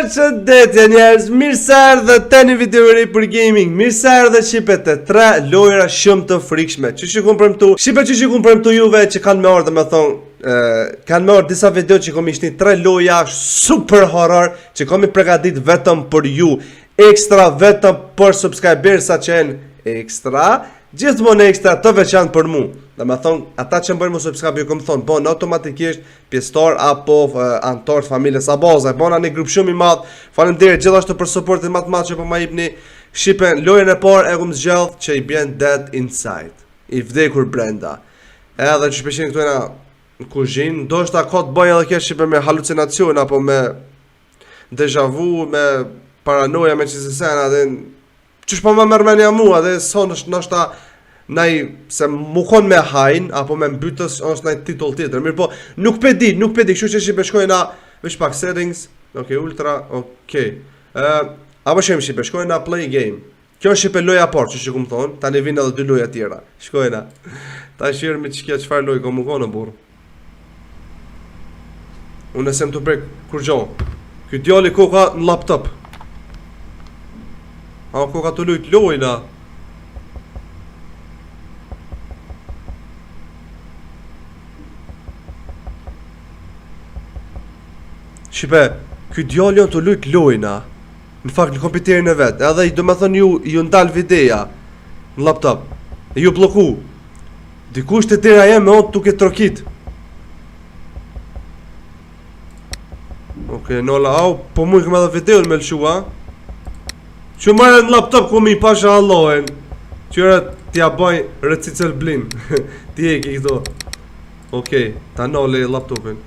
Përshëndetje njerëz, mirë se erdhë te një video i ri për gaming. Mirë se erdhë shipet e 3 lojra shumë të frikshme. Që që kun premtu juve që kanë me orë dhe me thonë kanë me orë disa video që kom ishni 3 loja super horror që kom i pregadit vetëm për ju. Ekstra vetëm për subscribersa që janë ekstra, gjithmonë ekstra të veçantë për mu. Dhe me thonë, ata që më bërë mu subscribe ju këmë thonë, bon automatikisht pjesëtar apo antar të familjes Abaza. Bona një grup shumë i madh. Faleminderit gjithashtu për supportin më të madh që po ma jepni. Shipen lojën e parë e kum zgjidh që i bjen Dead Inside. I vdekur brenda. Edhe që shpeshin këtu në kuzhinë, ndoshta ka të bëjë edhe kjo shipe me halucinacion apo me deja vu, me paranoja, me çisesena dhe çish po më mërmenja mua dhe son ndoshta naj se mu kon me hajn apo me mbytës ose naj titull tjetër. Mirë po, nuk pe di, kështu që shipe shkojna veç pak settings, okay, ultra, okay. Apo shipe shkojna play game. Kjo është shipe loja parë, që kum thon, tani vijnë edhe 2 loja tjera. Shkojna. Ta shirmi çfarë lojë komu konë burr. Unë sem të prek kur gjon. Ky djali koka në laptop. Koka të lujt lojna. Shipe, ky djali janë të lujt lojna. Në fakt në kompjuterin e vet. Edhe do me thënë ju ndal videja në laptop. E ju bloku. Dikush të tjera jem me onë tuke trokit. Okej, nola, po mu i këm edhe video në me lëshua. Që marrë në laptop ku mi pasha Allahen. Qyre t'ja baj recicel blin. Ti e ki këto. Okej, ta nole laptopin.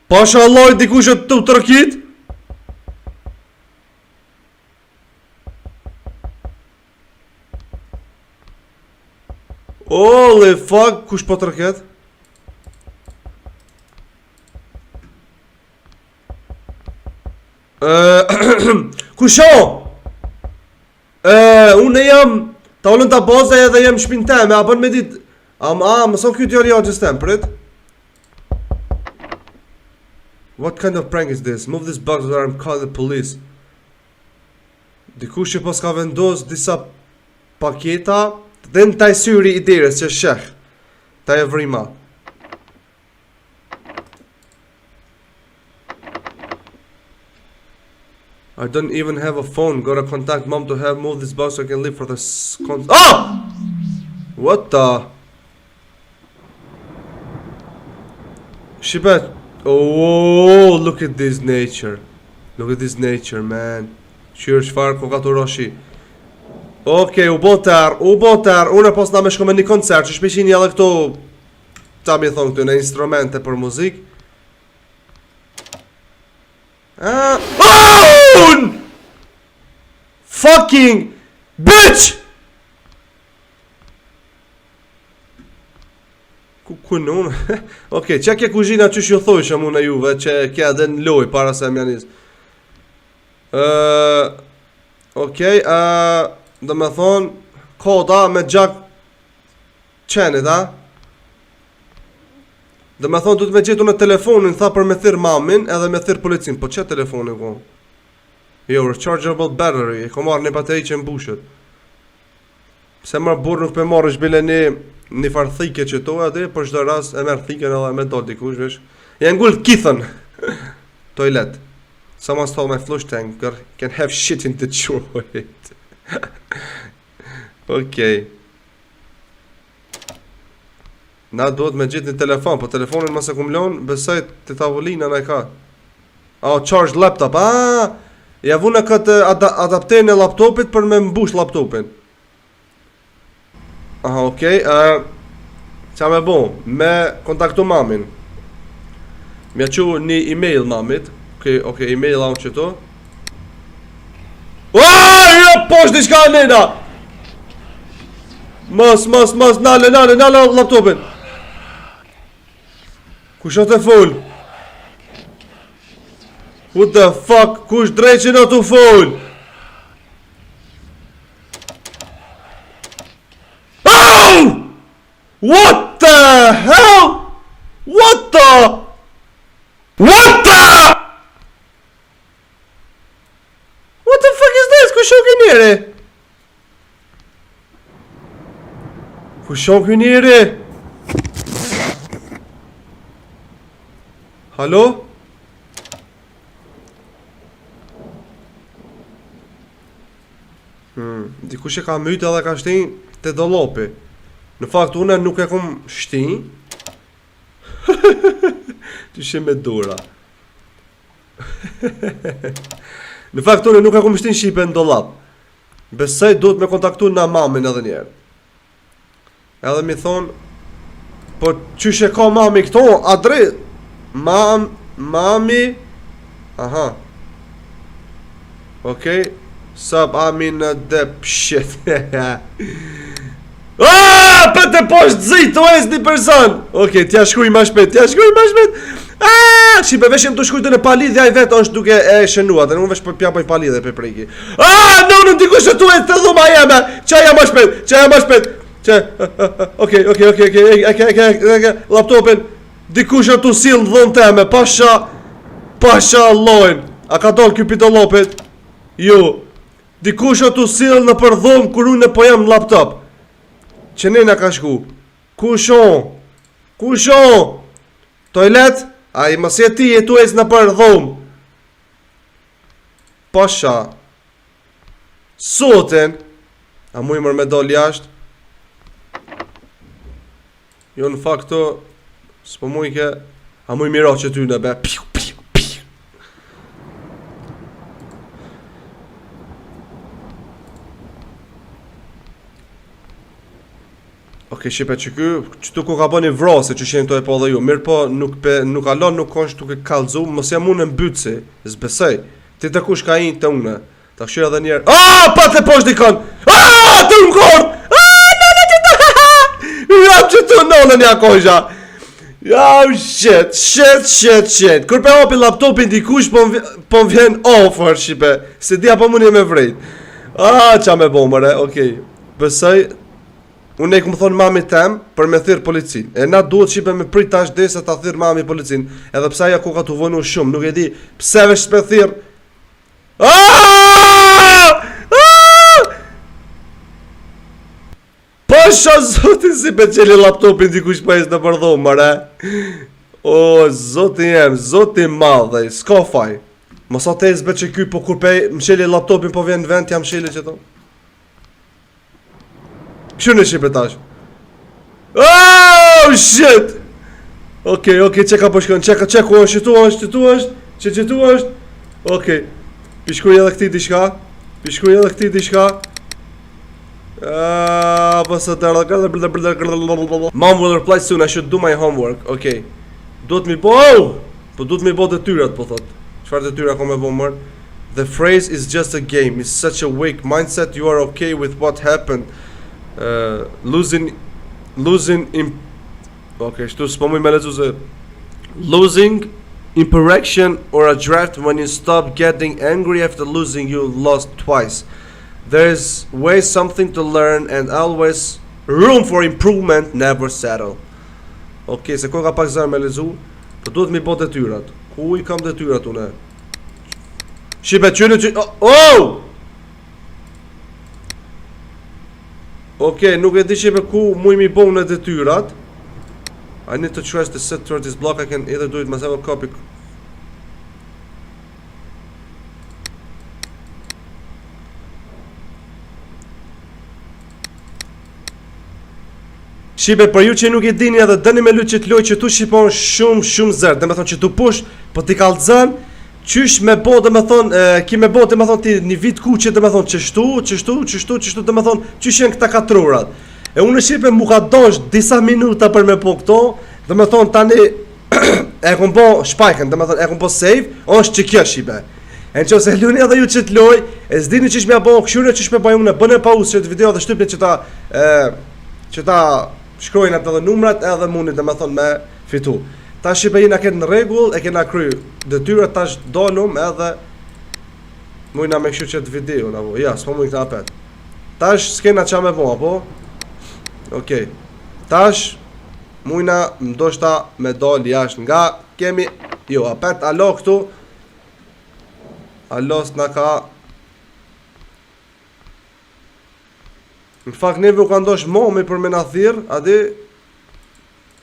Pasha Allah dikush të trokit. Holy fuck, kush po troket? Kusho? Unë jam ta ullën të baza edhe jam shpin teme. A bën me dit. Më son kjo t'jori a gjëstem, prit. What kind of prank is this? Move this box or I'm calling the police. Dikush që pas ka vendos disa paketa dhe në taj syri i deres që sheh. Taj e vrima. I don't even have a phone. Gotta contact mom to have moved this box so I can leave for the Oh! What the? Shibet. Oh, look at this nature. Look at this nature, man. Qyrë çfarë koka të roshi. Okej, u botar. Unë pas na me shko me një koncert që shpeshin edhe këto ta mi thonë këtu në instrumente për muzik. Fucking bitch! Ku në unë? Okej, që kje kuzhina që shjo thojshë mu në juve që kje edhe në loj para se më janis. Okej, dhe me thonë koda me gjak qenit, dhe me thonë du të me gjetu në telefonin, tha për me thirë mamin edhe me thirë policin. Po që telefonin ku? Jo, rechargeable battery, e ko marrë një bateri që mbushet. Pse marrë burë nuk për marrë shbile një farë thike që to atë, për çdo rast e merr thiken edhe me dol dikush, vesh. Ja ngul kithën. Toilet. Someone stole my flush tank. Can have shit in the toilet. Okej. Na duhet me gjetë një telefon, po telefonin mëse kum lon, besoj të tavolina na ka. Charged laptop. Ja vuna këtë adapterin e laptopit për me mbush laptopin. Okej, qa me bo, me kontaktu mamin. Mja që një email mamit. Okej, email aun që to. Jo, posh një shka nëjna. Mas, nale laptopin. Kush atë e full? What the fuck, kush drejqin atë u full? What the hell? What the njeri? Pushon ky njeri? Halo? Dikush e ka mytë edhe ka shtin te dollopi. Në fakt unë nuk e kom shtin. Ty she me dura. Në fakt unë nuk e kom shtin shipe në dollap. Besoj duhet me kontaktu në mamin edhe njerë. Edhe mi thonë, po qysh e ka mami këto, adre, mami, aha, okej, sub, I'm in a deep shit, për të poshtë zi, të ojës një person, okej, t'ja shkuj ma shpet, Shqipe, veshim të shkujtë në palidhja i vetë është duke e shënua, dhe në unë vesh për pja për palidhje për prejki. Në dikush e tu e të dhuma jeme, qaja ma shpet, Okej, laptopin, dikush e tu sil në dhënë teme, pasha lojnë, a ka dollë kjo pitolopit? Jo, dikush e tu sil në për dhëmë kur unë po jam në laptop. Që nena ka shku, kushon, toilet? A i mësje ti e tu e në për dhom. Pasha sotin. A mu i mër me dol jasht? Jo në fakto s'po mu i ke. A mu i mira që ty në be. Okej, shipe që këtu ku ka bëni vrase që shenë të e po dhe ju. Mirë po, nuk alon, nuk konsh tuk e kalzu. Mos jam unë në mbytësi, zbesej. Ti të kush ka të une. Ta këshyra dhe njerë. Pa të posh dikon! Të më kord! Jam që të nonën ja kojsha. Shit. Kur pe opi laptopin dikush, po më vjen offer, shipe. Se dia po më një me vrejt. Qa me bomëre, okej. Besej. Unë e këmë thonë mami tem për me thirë policin. E na duhet shipe me prit tash dhe se ta thirë mami policin. Edhe psa ja ku ka të vënu shumë. Nuk e di pse vesh shpe thirë. Pasha zotin si pe qeli laptopin dikush pajs në përdhom, mare. O, zotin madhe, s'ka faj. Mësa te zbe që ky, po kur pej më qeli laptopin po vjen në vend, jam qeli që to. Kështu në shipe tash. Shit. Okej, që ka po shkon, që ku është, që tu është. Okej. Pishkuj edhe këti diçka. Mom will reply soon, I should do my homework. Okej. Duhet mi bo detyrat, po thot. Çfarë detyra ka me bo mërë? The phrase is just a game, it's such a weak mindset, you are okay with what happened. Losing imperfection or a draft when you stop getting angry after losing you lost twice. There's always something to learn and always room for improvement, never settle. Okej, se ko ka pak zërë me lezu, po duhet mi po detyrat. Ku i kam detyrat une? Shipe qyne që... Okej, nuk e di shipe ku mu i mi bo në detyrat. I need to trust the set toward this block, I can either do it myself or copy. Shipe, për ju që nuk e dini edhe dëni me lutë që t'loj që tu shipon shumë zërë. Dhe me thonë që tu push, po t'i kalëzën, qysh me bo dhe me thonë, ki me bo dhe me thonë ti një vit ku që dhe me thonë qështu dhe me thonë qysh jenë këta katrurat. E unë shipe mu ka dosh disa minuta për me po këto, dhe me thonë tani e kom po shpajken, dhe me thonë e kom po save, është që kjo shipe. E në që se luni edhe ju që t'loj, e zdini qysh me bo këshyre qysh me bajune, bëne pauzë që të video dhe shtypni që ta shkrojnë atë dhe numrat edhe munit dhe me thonë me fitu. Ta shipe jina këtë në regull, e kena kry detyra tash dolum edhe mujna me këshu qëtë video në vo. Ja, s'po mujnë këta apet. Tash s'kena qa me vo, apo? Okej. Tash mujna mdoshta me dol jashtë nga kemi... Jo, apet, alo këtu. Alo s'na ka... Në fakt neve u ka ndosh momi për me na thirr, a di?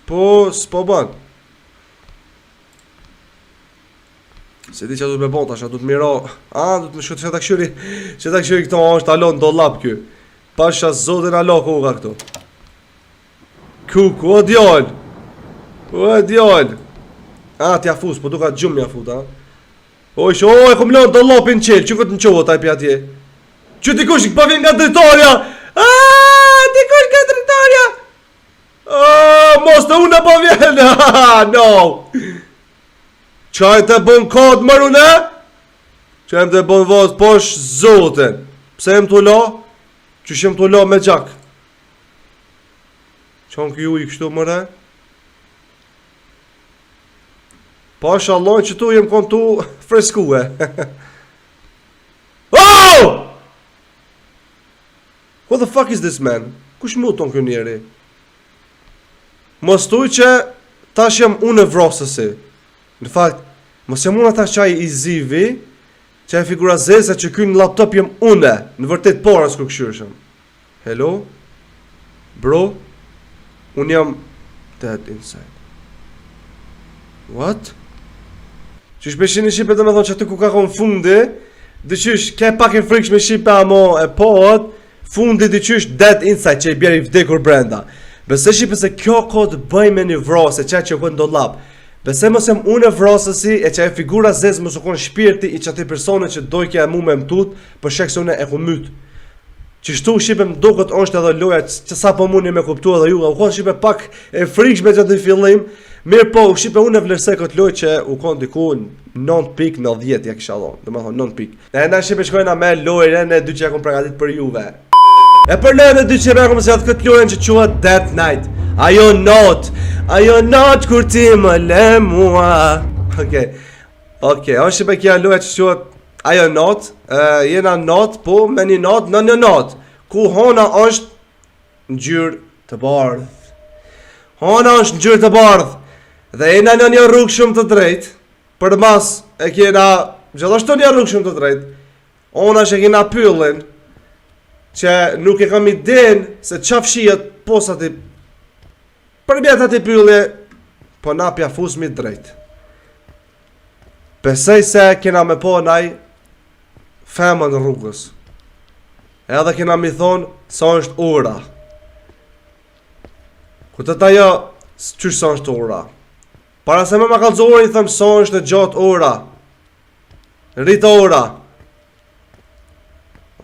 Po, s'po bën. Se di që du të me bon tash, du të miro. Du të me shkët që ta këshyri. Që ta këshyri këto është alon do lap kjo. Pasha zotin alo ku ka këtu. Ku o djall. O djall. T'ja fus, po duka gjumë ja fut, e kom lënë do lapin qel, që këtë në qohë taj pja tje. Që dikush pa vjen nga dritarja. Dikush nga dritarja. Mos të unë pa vjen. No. Qaj të bon kod mërune? Qaj të bon vod posh zotin. Pse jem të la? Që shem të la me gjak. Qon kjo i kështu mëre? Pasha Allah që tu jem kon tu freskue. Oh! What the fuck is this man? Kush mu ton kjo njeri? Mos tuj që tash jam unë e vrosësi. Në fakt, mos jam unë tash qaj i zivi, qaj figura zeza që kjo në laptop jem une. Në vërtet por as ku këshyrëshëm. Hello? Bro? Unë jam dead inside. What? Qysh me shini Shqipe dhe me thonë që aty ku ka konë fundi, dyqysh ke pak e friksh me Shqipe amo e pot, fundi dyqysh dead inside që i bjeri vdekur brenda. Bese Shqipe se kjo kod bëj me një vrose që që kënë do lap. Bese mos jem unë e vrosësi e që e figura zez mos u konë shpirti i që ati persone që dojke e mu me mtut për shek se une e ku myt. Qështu Shqipe më do këtë është edhe loja që sa po muni me kuptu edhe ju, u konë Shqipe pak e frikshme që të fillim. Mirë po, Shqipe unë e vlerësej këtë loj që u konë diku 9 pik në 10 ja kisha dhonë, dhe me thonë 9 pik. E na Shqipe shkojna me lojën e dy që ja kom pregatit për juve. E për lojën e dy që ja kom se atë këtë lojën që quat Death Night. Ajo not kur ti më le mua. Okej, Shqipe kja lojë që quat ajo not, jena not, po me një not në një not, ku hona është në gjyrë të bardhë. Hona është në gjyrë të bardhë. Dhe jena në një rrugë shumë të drejt. Për mas e kena gjithashtu një rrugë shumë të drejt. Ona që kena pyllin që nuk e kam iden se qafshijet posat i përmjet ati pyllje, po na pja fusmi drejt. Besej se kena me po naj femën në rrugës. Edhe kena mi thonë sa është ora. Këtë ta jo qështë sa është ora. Para se me ma kalzori i thëmë sa është e gjatë ora. Rita ora.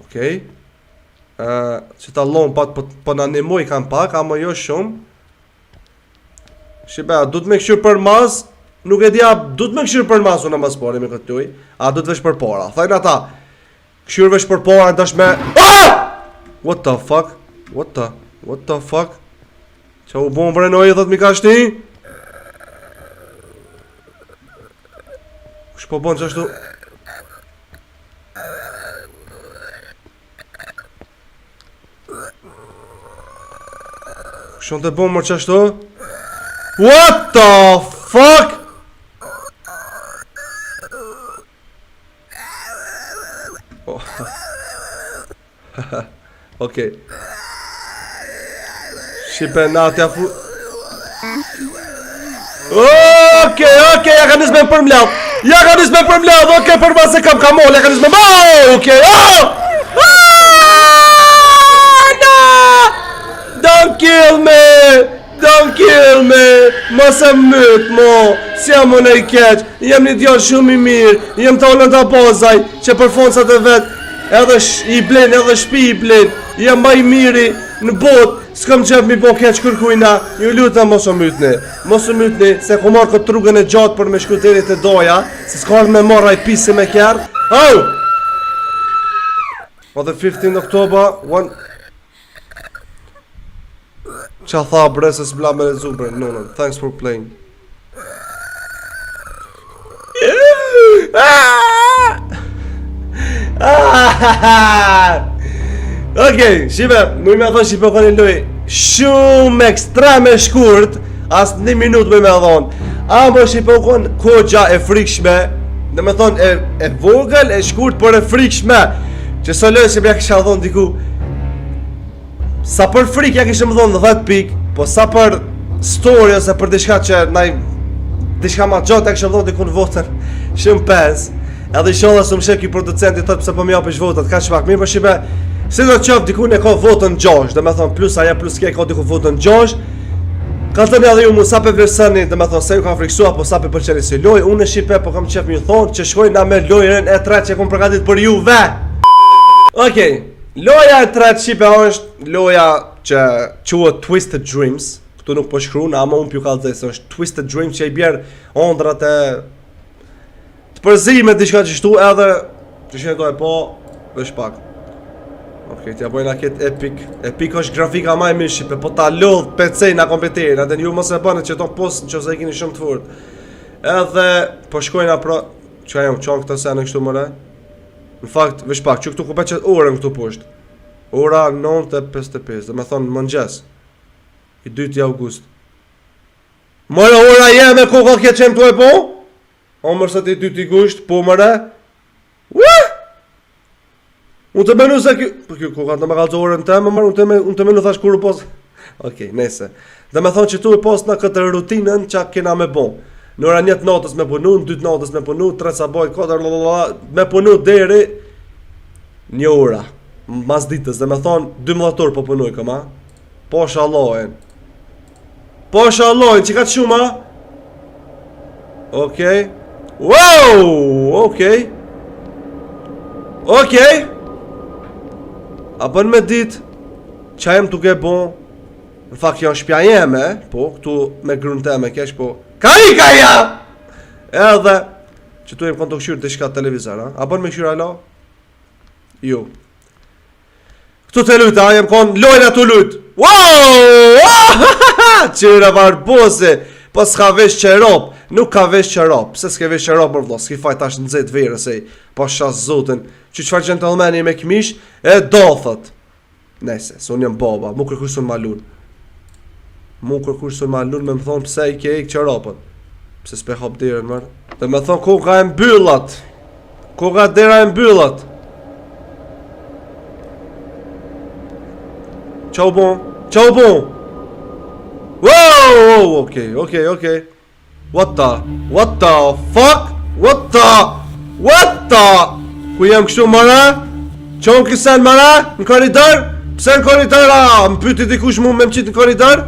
Okej. Që ta lonë po në animoj kam pak, ama jo shumë. Shqipe, a du të me këshyrë për mas? Nuk e dja, du të me këshyrë për mas unë mas pari me këtë tuj. A du të vesh për para? Thajnë ata, këshyrë vesh për para ndash me... What the fuck? What the fuck? Qa u bon vrenoj e thot mi ka shti? Kush po bon qashtu? Kushon të bon mër qashtu? What the fuck? Okej. Shqipe natja fu... Okej, ja ka nisme për mlav. Okej, për ma se kam kamol, ja ka nisme... Okej, no! Don't kill me! Mos e myt, mo! Si jam unë i keq, jem një djallë shumë i mirë, jem të olën të apozaj, që për fonsat e vetë, edhe i blen, edhe shpi i blen, jem ma i miri në botë, s'kam qef mi po keq kërkujna, ju lutem mos o mytni, se ku marrë këtë rrugën e gjatë për me shkuterit e doja, se s'ka me marra i pisi me kjerë. On the 15th October, qa tha bre se s'bla me lezu bre, no, thanks for playing. Okej, Shqipe, mu i me thonë Shqipe kënë i loj shumë ekstreme shkurt, as 1 minut mu i me thonë. Amo Shqipe kënë kogja e frikshme, dhe me thonë e vogël, e shkurt, por e frikshme. Që së loj Shqipe ja kësha thonë diku Sa për frikë ja kishë më dhonë 10 pik, po sa për story ose për diçka që diçka ma gjatë ja kishë më dhonë dikun votën shumë 5. Edhe i sholla së më shek i producenti thotë pse po më japish votat, ka çfarë mirë për shipe. Si do të qoftë dikun e ka votën 6, domethënë plus aja plus ke ka diku votën 6. Ka thënë edhe ju mu sa pe vlerësoni, domethënë se ju ka friksuar apo sa pe pëlqeni si lojë, unë e shipe po kam qef më thonë që shkoj na me lojën e tretë që kam përgatitur për juve. Okej, loja e tretë shipe është loja që quhet Twisted Dreams. Këtu nuk po shkruan, ama unë pju kallëzoj se është Twisted Dreams që i bjer ondrat e përzime diçka që shtu edhe që shenë do e po vesh pak. Okej, t'ja bojna këtë Epic është grafika ma e mirë shipe, po ta lodh PC na kompjuterin, edhe ju mos e bëni që to post nëse e keni shumë të fort. Edhe po shkojna pro çka jam çon këtë se në kështu mëre. Në fakt vesh pak, që këtu ku bëhet orën këtu poshtë. Ora 9:55, do të thonë mëngjes. I 2 august. Mëra ora jeme koka ke çem tu e po? O mërë së ti 2 gusht, po mëre. Unë të menu se kjo... Po kjo koka të me kalëzë orën të më mërë, unë të menu thash kur u pos... Okej, nese. Dhe me thonë që tu e pos në këtë rutinën që kena me bon. Në ora 1 natës me punu, në 2 natës me punu, 3 sabaj, 4 me punu deri 1 ora. Mas ditës, dhe me thonë 12 orë po punuj këma. Po shallohen. Po shallohen, që ka të shumë, Okej. Wow, okej. A bën me dit qa jem tuk e bon. Në fakt janë shpja jeme, po, këtu me grunë teme kesh, po ka ja! Edhe që tu jem kënë të këshyrë të shka televizor, a bën me këshyrë alo? Jo. Këtu të lujtë, jem kënë lojnë atu lujtë. Wow! Qyra barbose, po s'ka vesh qerop. Nuk ka vesh qerop, pse s'ke vesh qerop për vlo, s'ki fajt tash në zetë verësej, po shas zotin, që qëfar gentlemani me këmish, e do, thot. Nese, se unë jem baba, mu kërkush sun malun. Me më thonë pse i ke ik qeropët. Pse s'pe hop derën mërë. Dhe me thonë koka e mbyllat. Koka dera e mbyllat. Qa u bon? Wow, okej. What the fuck? What the? Ku jam kështu mëra? Qon kësen mëra? Në koridor? Pse në koridor? Më pyti dikush mu me më qitë në koridor?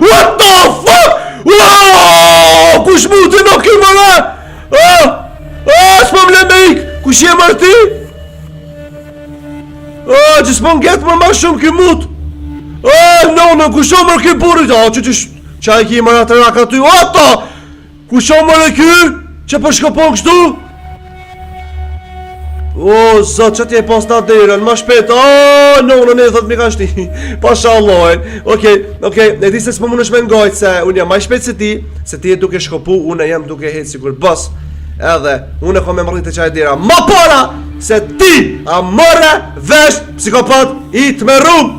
What the fuck? Kush mu të në kjo mëra? S'pëm le me ik? Kush je mërë ti? Që s'pëm getë më ma shumë kjo mut? No, kush o mërë kjo burit? Qa e ki mëra të raka ty? Ata! Kush o mërë kjo? Që për shkopon kështu? Zot, që t'je pas në derën, ma shpet. No, ne thot mi ka shti. Pasha Allahin. Okej, e di se s'po më nëshme ngajt se unë jam ma shpet se ti e duke shkopu, unë jam duke hetë sigur bës. Edhe, unë e kom e mërrit e qaj dera. Ma para, se ti a mërë vesh psikopat i të me rrugë.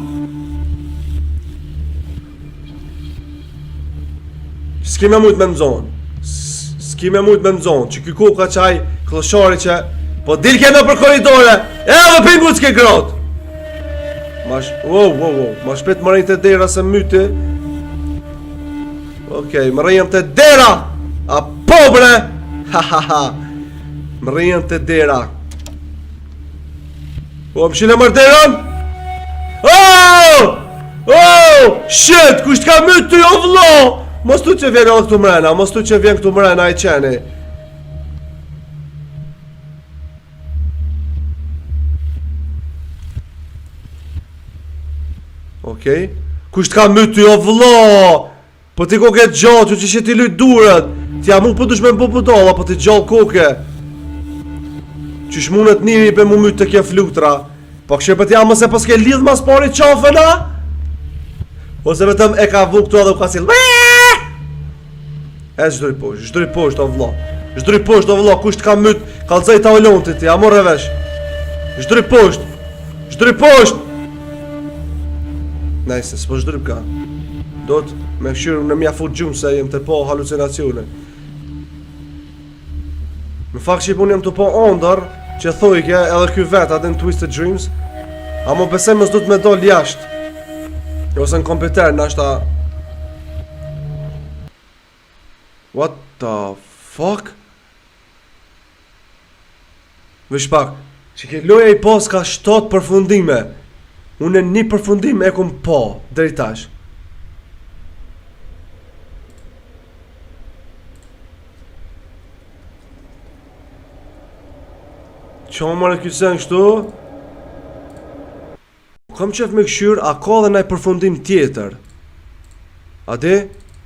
S'ki me mujt me më zonë, që kjo ka qaj klëshari që po dilke me për koridore, edhe pingu s'ke grot. Ma shpet më rejnë të dera se myti. Okej, më rejnë të dera, a pobre. Më rejnë të dera. Më shile mërë derën. Shit, kusht ka myty o vlo. Mos tu që vjen këtu mrena, i qeni. Okej. Kusht ka myty o vlo. Po ti ko ke gjatë, që që ti lujt durët. Ti a mu po dush me mbu pëdolla, po ti gjallë koke. Qysh munet njëri pe mu mytë të kje flutra. Po kështë për ti a mëse po s'ke lidh mas pari qafëna. Ose vetëm e ka vu këtu edhe u ka silë. Zhduri poshtë o vlo, kusht ka myt, kalzaj ta olon të ti, a morë vesh. Zhduri poshtë. Najse, s'po zhduri ka. Do të me këshyrë në mja fut gjumë se jem të po halucinacione. Në fakt që i pun jem të po ondër, që thojke edhe kjo vetë atë në Twisted Dreams. A mo besoj mos du të me dol jashtë. Ose në kompjuter, nashta. What the fuck? Vesh pak, që ke loja i pos ka 7 përfundime. Unë një përfundim e kum po, deri tash. Qa më marrë kysen kështu? Kam qef me këshyr, a ka dhe naj përfundim tjetër? A di?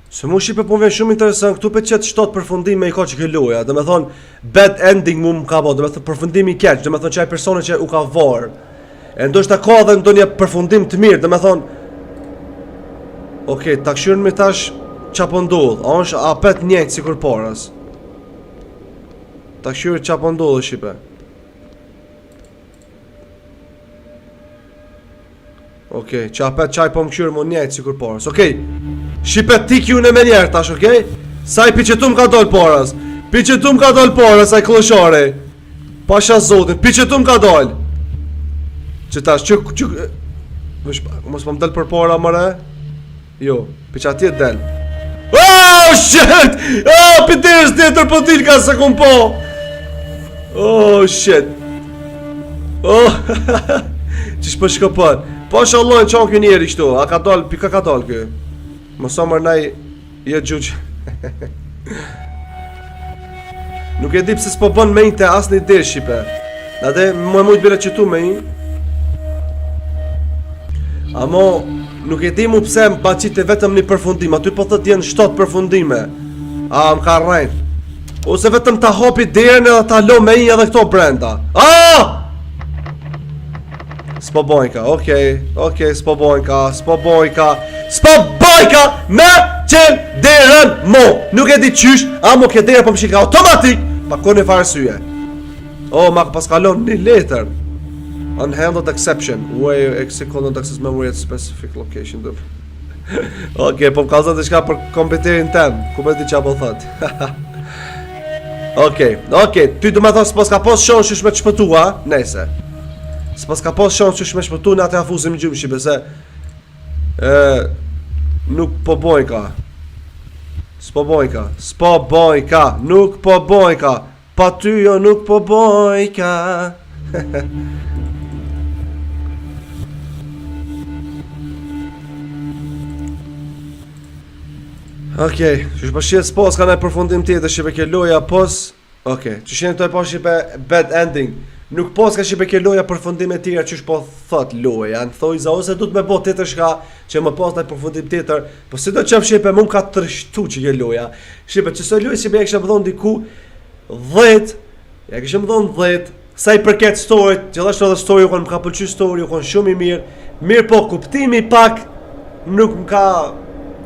Se mu shqipe po vjen shumë interesant, këtu pe qëtë 7 përfundime i ka që ke loja. Dhe me thonë, bad ending mu më ka bo, dhe me thonë përfundimi i keq, dhe me thonë që ai personi që u ka varë. E ndoshta ka dhe ndonjë përfundim të mirë, dhe me thonë, okej, ta këshyrën me tash qa po ndodh, a është apet njëjtë si kur paras. Ta këshyrën qa po ndodh shqipe. Okej, që apet qaj po më këshyrë më njëjtë si kur paras. Okej, shqipe ti kju në me njerë tash, okej? Saj piqetum ka doll paras. Piqetum ka doll paras, saj kloshare. Pasha zotin, piqetum ka doll. Që tash, mos po më del për para, mëre? Jo, piqa tjetë del. Oh, shit! Oh, piteris tjetër po t'il ka se kum po. Oh, shit. Oh, qish po shkëpën. Pasha Allah në qanë kjo njeri kështu, a ka doll, pika ka doll kjo. Mësa mërnaj, jetë gjuqë. Nuk e di pse s'po bën me inte as një dirë shqipe. Në dhe më mujtë bire qëtu me i. Amo, nuk e di mu pse më bacite vetëm një përfundim. Aty po thët jenë 7 përfundime. A, më ka rrejnë. Ose vetëm ta hopi derën edhe ta lo me i edhe këto brenda. A! S'po bojka, okej, s'po bojka me qenë derën mo. Nuk e di qysh, amo ke derën po më shilka automatik. Pa kone farësyje. Oh, ma pas kalon një letër. Unhandled exception. Way exit couldn't access memory at specific location. Okej, po më kalzat të shka për kompiterin tem. Ku me di qa po thot. Okej, ty du me thonë s'pos ka pos shonë shush me të shpëtua. Nese. S'pas ka pos shonë shush me shpëtu në atë e hafuzim gjumë shqipe se nuk po bojka. S'po bojka, nuk po bojka. Pa ty jo nuk po bojka. Okej, që shpa shqet s'pos ka nëjë përfundim tjetër shqipe ke loja pos. Okej, që shqenë të e po shqipe bad ending. Nuk pos ka shqipe ke loja përfundime tjera që shpo thot loja. Në thoi za ose du të me bo tjetër shka që më pos nëjë përfundim tjetër. Po si do qëmë shqipe mu më ka të rështu që ke loja. Shqipe që së loja shqipe e kështë më dhonë diku 10. Ja kështë më dhonë 10. Sa i përket storyt, gjithashtu edhe story u konë më ka pëlqy story, u konë shumë i mirë. Mirë po kuptimi pak nuk më ka...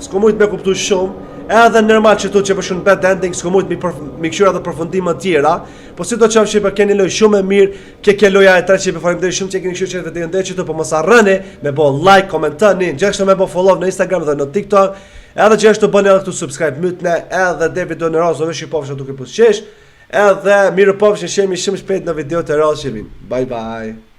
s'ko mujt me kuptu shumë. Edhe normal që tu që për shumë bad ending, s'ko mujt mi këshyra dhe përfundima tjera. Po si do qëmë shqipe keni loj shumë e mirë, ke loja e 3 shqipe falimderi shumë që keni këshyra që të ndërë që tu, po mos arrëni me bo like, komentani, gjithashtu me bo follow në Instagram dhe në TikTok. Edhe gjithashtu bëni edhe këtu subscribe mytne, edhe dhe video në razë, ove shqipofshë duke pusqesh. Edhe mirë pofshë shemi shumë shpejt në video të razë që vinë. Bye bye.